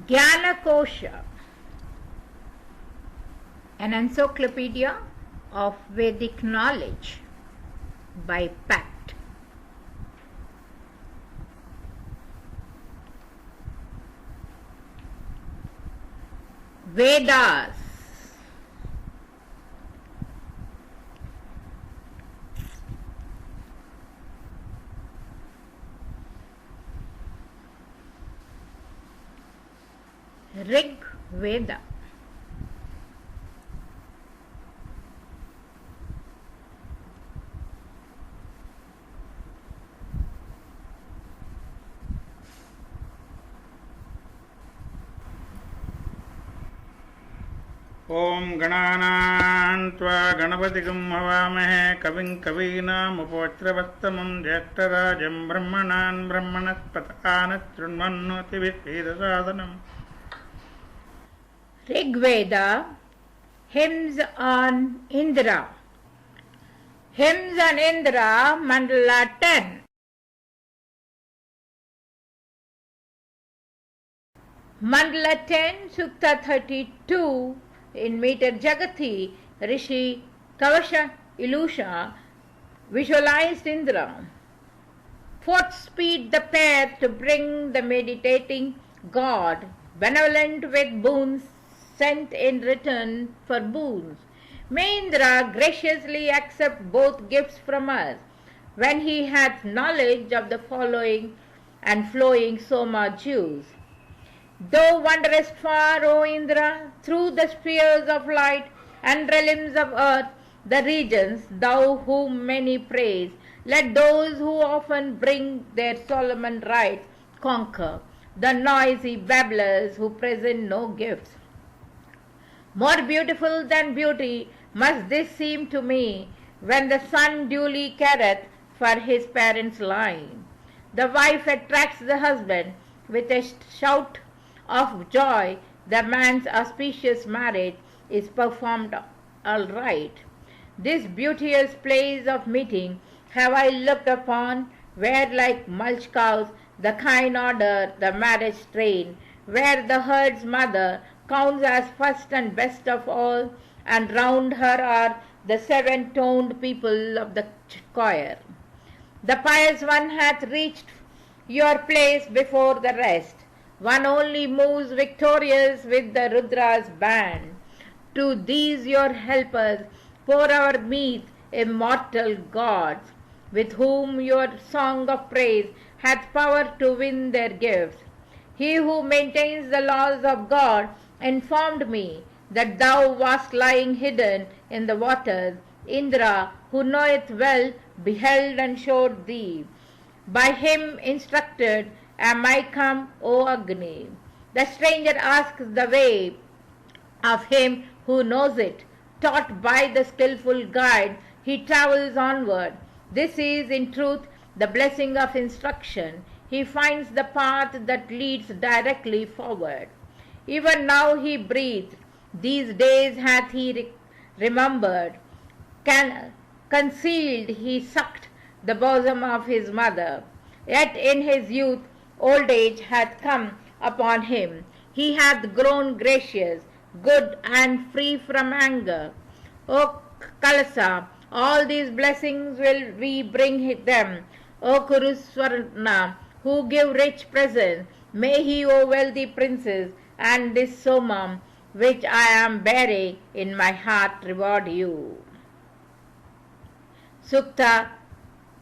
Gyanakosha, an encyclopedia of Vedic knowledge by Pact. Vedas. Rig Veda. ओम गणानां त्वा गणपतिगं हवामहे कविं कवीनामुपवज्रवस्तमं ज्येष्ठराजं ब्रह्मणान् ब्रह्मणस्पतः शृण्वन्नोतिभिः Rig Veda, Hymns on Indra. Hymns on Indra, mandala 10. Mandala 10, Sukta 32, in meter Jagati, Rishi Kavasha Ilusha visualized Indra. Fourth speed the pair to bring the meditating God, benevolent with boons, sent in return for boons. May Indra graciously accept both gifts from us, when he hath knowledge of the following and flowing Soma juice. Thou wanderest far, O Indra, through the spheres of light and realms of earth, the regions, thou whom many praise, let those who often bring their Solomon rites conquer, the noisy babblers who present no gifts. More beautiful than beauty must this seem to me, when the son duly careth for his parents' line. The wife attracts the husband with a shout of joy, the man's auspicious marriage is performed all right. This beauteous place of meeting have I looked upon, where like mulch cows the kine order the marriage train, where the herd's mother counts as first and best of all, and round her are the seven-toned people of the choir. The pious one hath reached your place before the rest. One only moves victorious with the Rudra's band. To these your helpers pour our meat, immortal gods, with whom your song of praise hath power to win their gifts. He who maintains the laws of God informed me that thou wast lying hidden in the waters. Indra, who knoweth well, beheld and showed thee. By him instructed am I come, O Agni? The stranger asks the way of him who knows it. Taught by the skillful guide, he travels onward. This is in truth the blessing of instruction. He finds the path that leads directly forward. Even now he breathes. These days hath he remembered. Concealed he sucked the bosom of his mother. Yet in his youth old age hath come upon him. He hath grown gracious, good, and free from anger. O Kalasa, all these blessings will we bring them. O Kuruswarna, who give rich presents, may he, O wealthy princes, and this Soma, which I am bearing in my heart, reward you. Sukta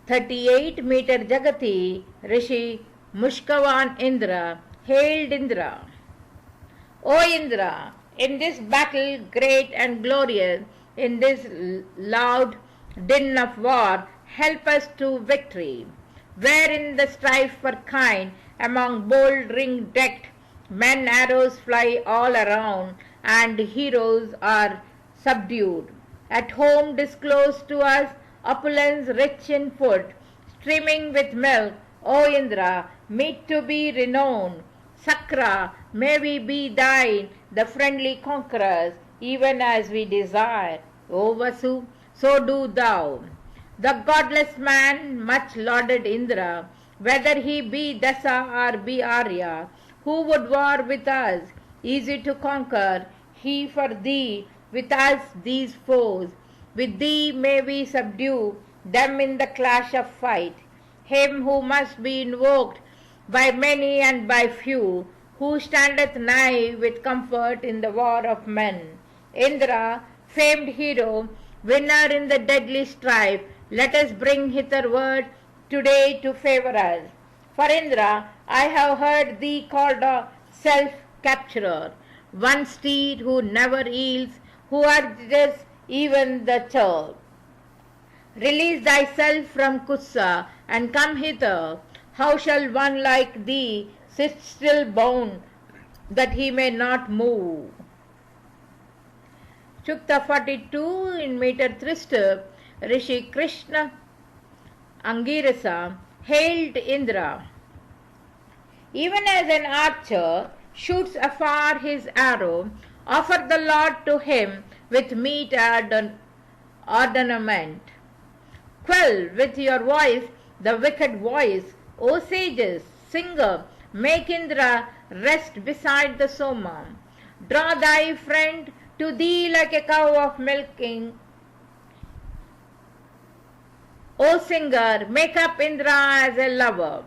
38 meter Jagati, Rishi Mushkavan Indra hailed Indra. O Indra, in this battle great and glorious, in this loud din of war, help us to victory. Wherein the strife for kine, among bold ring-decked men arrows fly all around, and heroes are subdued. At home disclose to us opulence rich in food, streaming with milk, O Indra, meet to be renowned. Sakra, may we be thine, the friendly conquerors, even as we desire. O Vasu, so do thou. The godless man, much lauded Indra, whether he be Dasa or be Arya, who would war with us? Easy to conquer, he for thee, with us these foes. With thee may we subdue them in the clash of fight. Him who must be invoked by many and by few, who standeth nigh with comfort in the war of men. Indra, famed hero, winner in the deadly strife, let us bring hitherward today to favor us. For Indra, I have heard thee called a self-capturer, one steed who never yields, who urges even the chill. Release thyself from Kussa and come hither. How shall one like thee sit still bound that he may not move? Sukta 42 in meter 3 Rishi Krishna Angirasa hailed Indra. Even as an archer shoots afar his arrow, offer the Lord to him with meet ornament. Quell with your voice the wicked voice, O sages, singer, make Indra rest beside the Soma. Draw thy friend to thee like a cow of milking. O singer, make up Indra as a lover.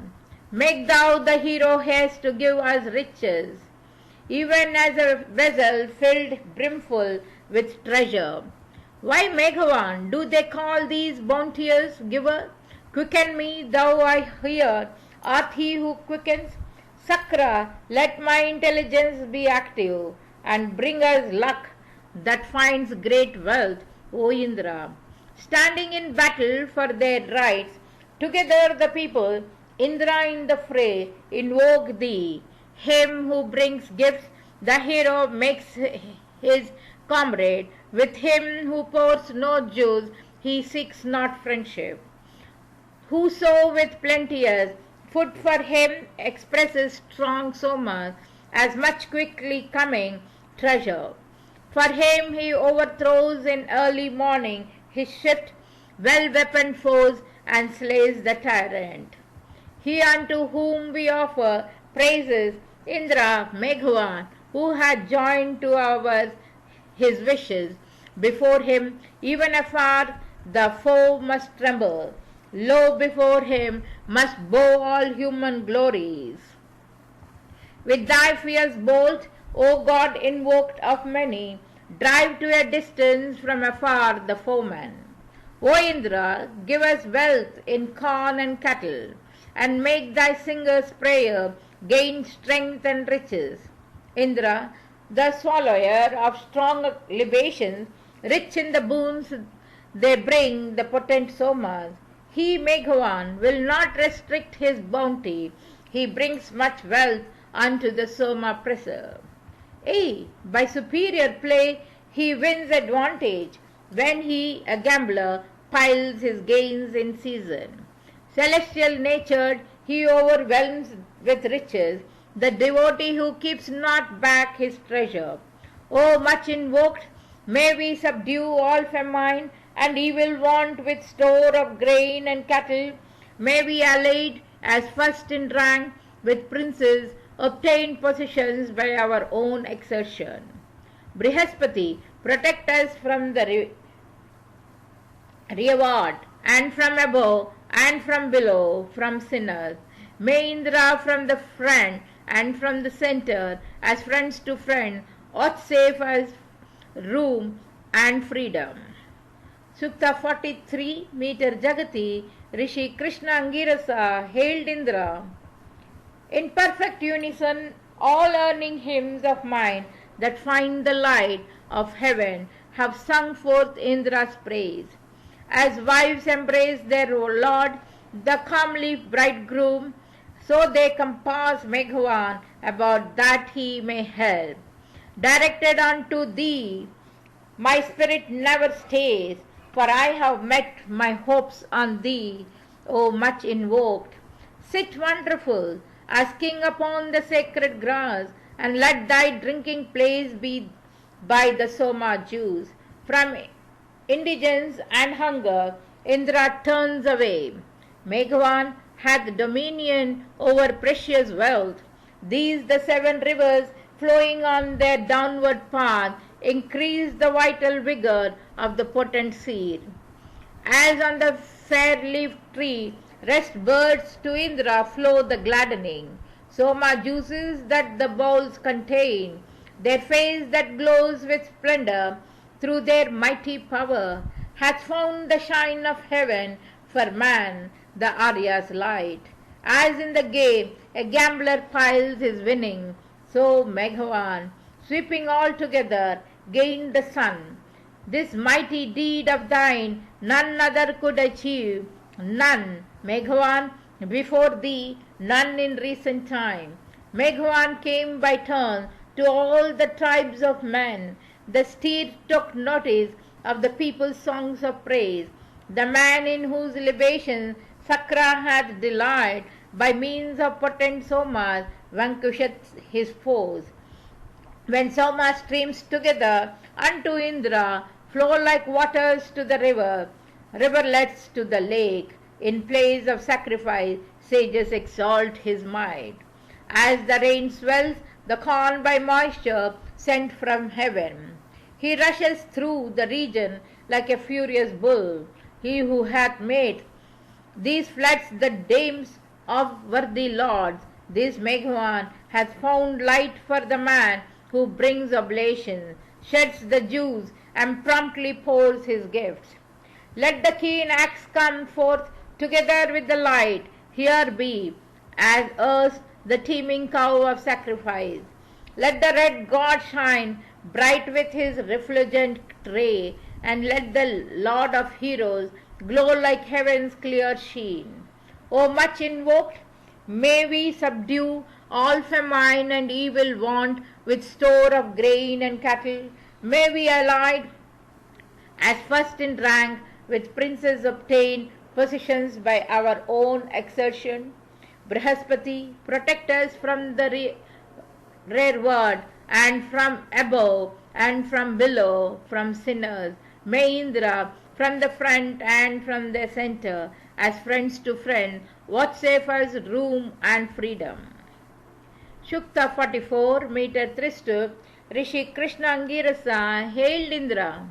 Make thou the hero haste to give us riches, even as a vessel filled brimful with treasure. Why, Meghavan, do they call these bounteous giver? Quicken me, thou I hear, art he who quickens? Sakra, let my intelligence be active, and bring us luck that finds great wealth, O Indra. Standing in battle for their rights, together the people, Indra in the fray, invoke thee. Him who brings gifts, the hero makes his comrade. With him who pours no juice, he seeks not friendship. Whoso with plenteous food for him expresses strong somas, as much quickly coming treasure. For him he overthrows in early morning his shift, well-weaponed foes, and slays the tyrant. He unto whom we offer praises, Indra, Meghavan, who had joined to ours his wishes. Before him, even afar, the foe must tremble. Lo, before him must bow all human glories. With thy fierce bolt, O God invoked of many, drive to a distance from afar the foeman. O Indra, give us wealth in corn and cattle, and make thy singer's prayer gain strength and riches. Indra, the swallower of strong libations, rich in the boons they bring the potent somas. He, Meghavan, will not restrict his bounty. He brings much wealth unto the Soma presser. By superior play he wins advantage when he, a gambler, piles his gains in season. Celestial natured, he overwhelms with riches the devotee who keeps not back his treasure. O much invoked, may we subdue all famine and evil want with store of grain and cattle. May we allied as first in rank with princes obtain positions by our own exertion. Brihaspati, protect us from the reward, and from above and from below, from sinners. May Indra from the front and from the center, as friends to friend, vouchsafe us room and freedom. Sukta 43, meter Jagati, Rishi Krishna Angirasa hailed Indra. In perfect unison, all earning hymns of mine that find the light of heaven have sung forth Indra's praise. As wives embrace their lord, the comely bridegroom, so they compass Meghavan about that he may help. Directed unto thee, my spirit never stays, for I have met my hopes on thee, O much invoked. Sit wonderful as king upon the sacred grass, and let thy drinking place be by the Soma juice. From indigence and hunger, Indra turns away. Meghavan hath dominion over precious wealth. These, the 7 rivers flowing on their downward path, increase the vital vigor of the potent seed. As on the fair-leaved tree rest birds to Indra flow the gladdening, soma juices that the bowls contain, their face that glows with splendor through their mighty power, hath found the shine of heaven for man, the Arya's light. As in the game a gambler piles his winning, so Meghavan, sweeping all together, gained the sun. This mighty deed of thine none other could achieve, none, Meghavan, before thee, none in recent time. Meghavan came by turn to all the tribes of men. The steed took notice of the people's songs of praise. The man in whose libation Sakra hath delight, by means of potent somas vanquisheth his foes. When soma streams together unto Indra, flow like waters to the river, riverlets to the lake. In place of sacrifice, sages exalt his might. As the rain swells the corn by moisture sent from heaven, he rushes through the region like a furious bull. He who hath made these floods the dames of worthy lords, this Meghavan hath found light for the man who brings oblation, sheds the dews, and promptly pours his gifts. Let the keen axe come forth together with the light. Here be, as erst, the teeming cow of sacrifice. Let the red god shine bright with his refulgent ray, and let the Lord of heroes glow like heaven's clear sheen. O much invoked, may we subdue all famine and evil want with store of grain and cattle. May we allied as first in rank with princes obtain positions by our own exertion. Brihaspati, protect us from the rearward and from above and from below, from sinners. May Indra from the front and from the center, as friends to friend, vouchsafe us room and freedom. Shukta 44, meter Tristu, Rishi Krishna Angirasa hailed Indra.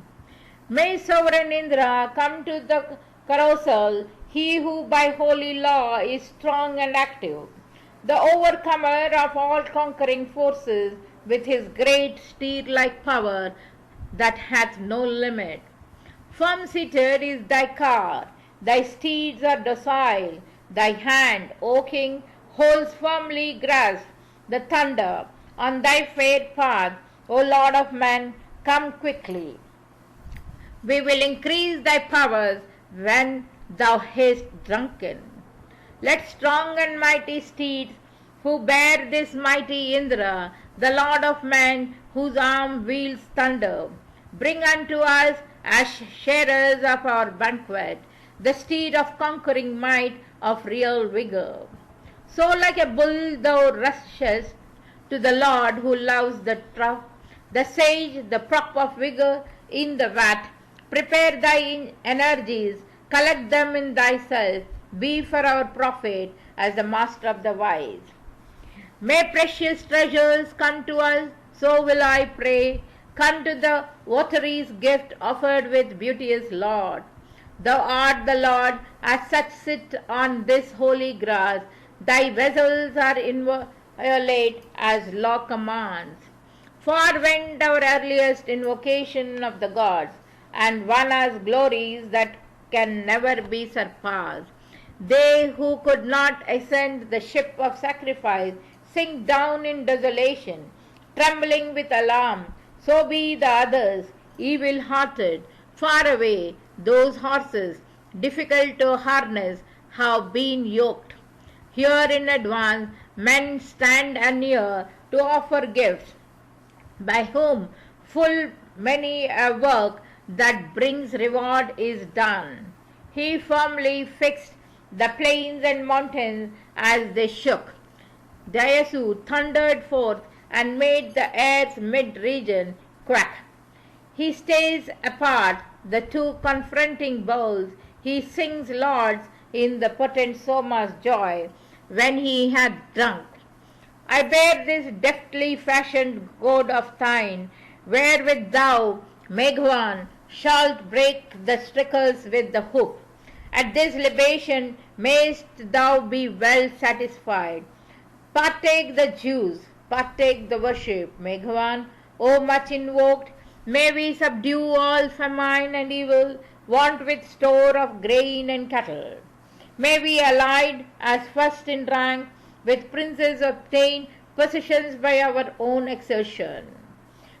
May sovereign Indra come to the carousal, he who by holy law is strong and active, the overcomer of all conquering forces, with his great steed-like power that hath no limit. Firm-seated is thy car, thy steeds are docile, thy hand, O king, holds firmly grasped the thunder. On thy fair path, O Lord of men, come quickly. We will increase thy powers when thou hast drunken. Let strong and mighty steeds, who bear this mighty Indra, the Lord of men, whose arm wields thunder, bring unto us as sharers of our banquet, the steed of conquering might, of real vigor. So like a bull thou rushest to the Lord who loves the trough, the sage, the prop of vigor in the vat. Prepare thy energies, collect them in thyself, be for our profit as the master of the wise. May precious treasures come to us, so will I pray. Come to the votaries gift offered with beauteous Lord. Thou art the Lord, as such sit on this holy grass. Thy vessels are inviolate as law commands. Far went our earliest invocation of the gods, and won us glories that can never be surpassed. They who could not ascend the ship of sacrifice sink down in desolation, trembling with alarm. So be the others, evil-hearted, far away. Those horses, difficult to harness, have been yoked. Here in advance, men stand anear to offer gifts, by whom full many a work that brings reward is done. He firmly fixed the plains and mountains as they shook. Dayasu thundered forth and made the air's mid-region quack. He stays apart the two confronting bowls. He sings lords in the potent Soma's joy when he had drunk. I bear this deftly fashioned goad of thine, wherewith thou, Meghwan, shalt break the strictles with the hook. At this libation mayst thou be well satisfied. Partake the juice, partake the worship, Meghwan, O much invoked. May we subdue all famine and evil, want with store of grain and cattle. May we, allied as first in rank, with princes obtain possessions by our own exertion.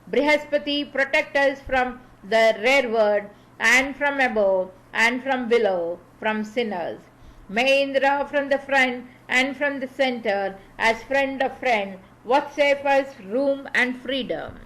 Brihaspati, protect us from the rearward, and from above, and from below, from sinners. May Indra from the front and from the center, as friend of friend, vouchsafe us room and freedom.